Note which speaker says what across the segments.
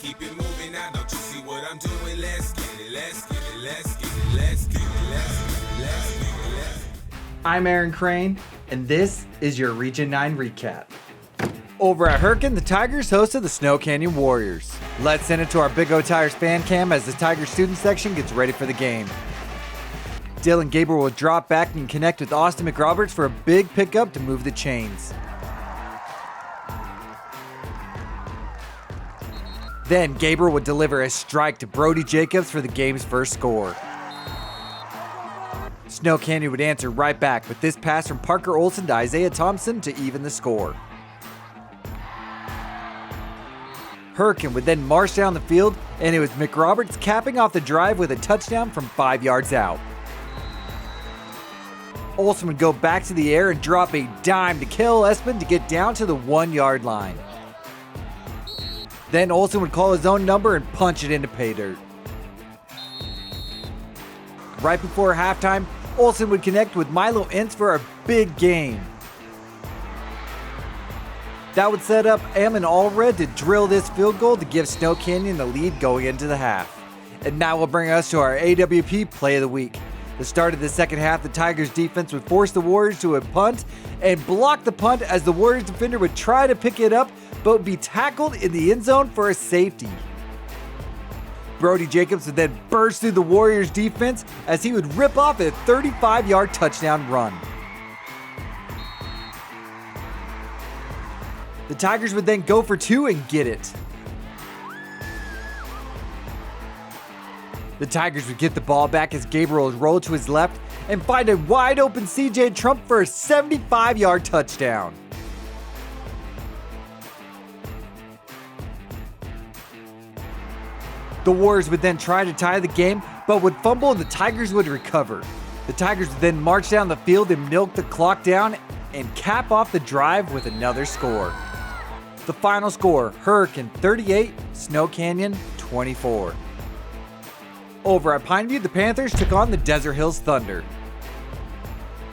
Speaker 1: keep it moving now. Don't you see what I'm doing? Let's get it, let's get it, let's get it, let's get it, let's get it, let's get it, let's get it.
Speaker 2: I'm Aaron Crane, and this is your Region 9 recap. Over at Hurricane, the Tigers hosted the Snow Canyon Warriors. Let's send it to our Big O Tires fan cam as the Tigers student section gets ready for the game. Dylan Gabriel will drop back and connect with Austin McRoberts for a big pickup to move the chains. Then Gabriel would deliver a strike to Brody Jacobs for the game's first score. Snow Canyon would answer right back with this pass from Parker Olsen to Isaiah Thompson to even the score. Hurricane would then march down the field, and it was McRoberts capping off the drive with a touchdown from 5 yards out. Olsen would go back to the air and drop a dime to Kel Espin to get down to the 1 yard line. Then Olsen would call his own number and punch it into pay dirt. Right before halftime, Olsen would connect with Milo Ince for a big game. That would set up Ammon Allred to drill this field goal to give Snow Canyon the lead going into the half. And that will bring us to our AWP Play of the Week. The start of the second half, the Tigers defense would force the Warriors to a punt and block the punt as the Warriors defender would try to pick it up but would be tackled in the end zone for a safety. Brody Jacobs would then burst through the Warriors defense as he would rip off a 35-yard touchdown run. The Tigers would then go for two and get it. The Tigers would get the ball back as Gabriel would roll to his left and find a wide open CJ Trump for a 75-yard touchdown. The Warriors would then try to tie the game, but would fumble and the Tigers would recover. The Tigers would then march down the field and milk the clock down and cap off the drive with another score. The final score, Hurricane 38, Snow Canyon 24. Over at Pineview, the Panthers took on the Desert Hills Thunder.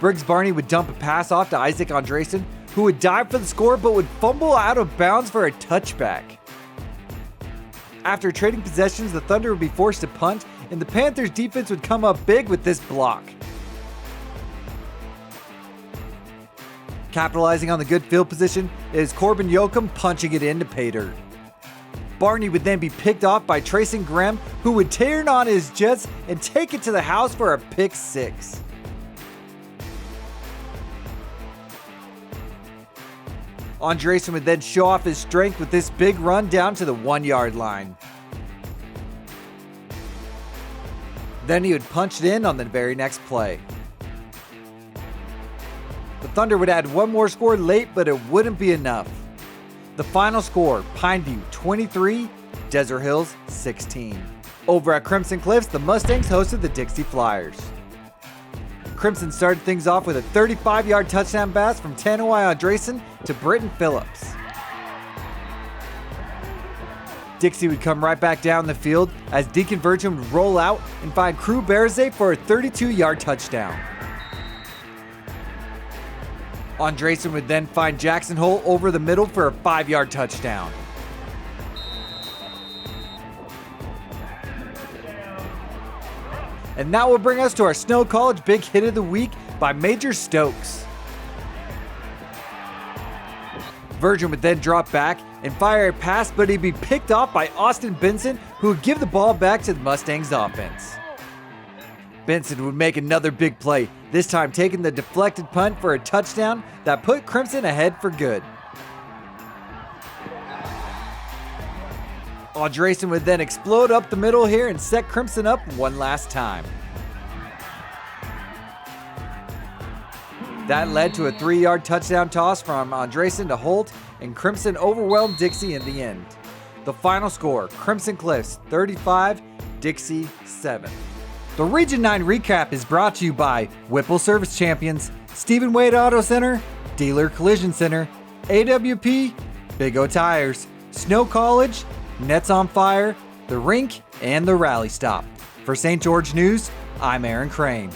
Speaker 2: Briggs Barney would dump a pass off to Isaac Andresen, who would dive for the score but would fumble out of bounds for a touchback. After trading possessions, the Thunder would be forced to punt, and the Panthers defense would come up big with this block. Capitalizing on the good field position is Corbin Yoakum punching it into pay dirt. Barney would then be picked off by Trayson Graham, who would turn on his jets and take it to the house for a pick six. Andresen would then show off his strength with this big run down to the 1 yard line. Then he would punch it in on the very next play. The Thunder would add one more score late, but it wouldn't be enough. The final score, Pineview 23, Desert Hills 16. Over at Crimson Cliffs, the Mustangs hosted the Dixie Flyers. Crimson started things off with a 35-yard touchdown pass from Tanoai Andresen to Britton Phillips. Dixie would come right back down the field as Deacon Virgin would roll out and find Crew Berze for a 32-yard touchdown. Andresen would then find Jackson Hole over the middle for a 5-yard touchdown. And that will bring us to our Snow College Big Hit of the Week by Major Stokes. Virgin would then drop back and fire a pass, but he'd be picked off by Austin Benson, who would give the ball back to the Mustangs offense. Benson would make another big play, this time taking the deflected punt for a touchdown that put Crimson ahead for good. Andresen would then explode up the middle here and set Crimson up one last time. That led to a 3-yard touchdown toss from Andresen to Holt, and Crimson overwhelmed Dixie in the end. The final score, Crimson Cliffs 35, Dixie 7. The Region 9 recap is brought to you by Whipple Service Champions, Stephen Wade Auto Center, Dealer Collision Center, AWP, Big O Tires, Snow College, Nets on Fire, The Rink, and The Rally Stop. For St. George News, I'm Aaron Crane.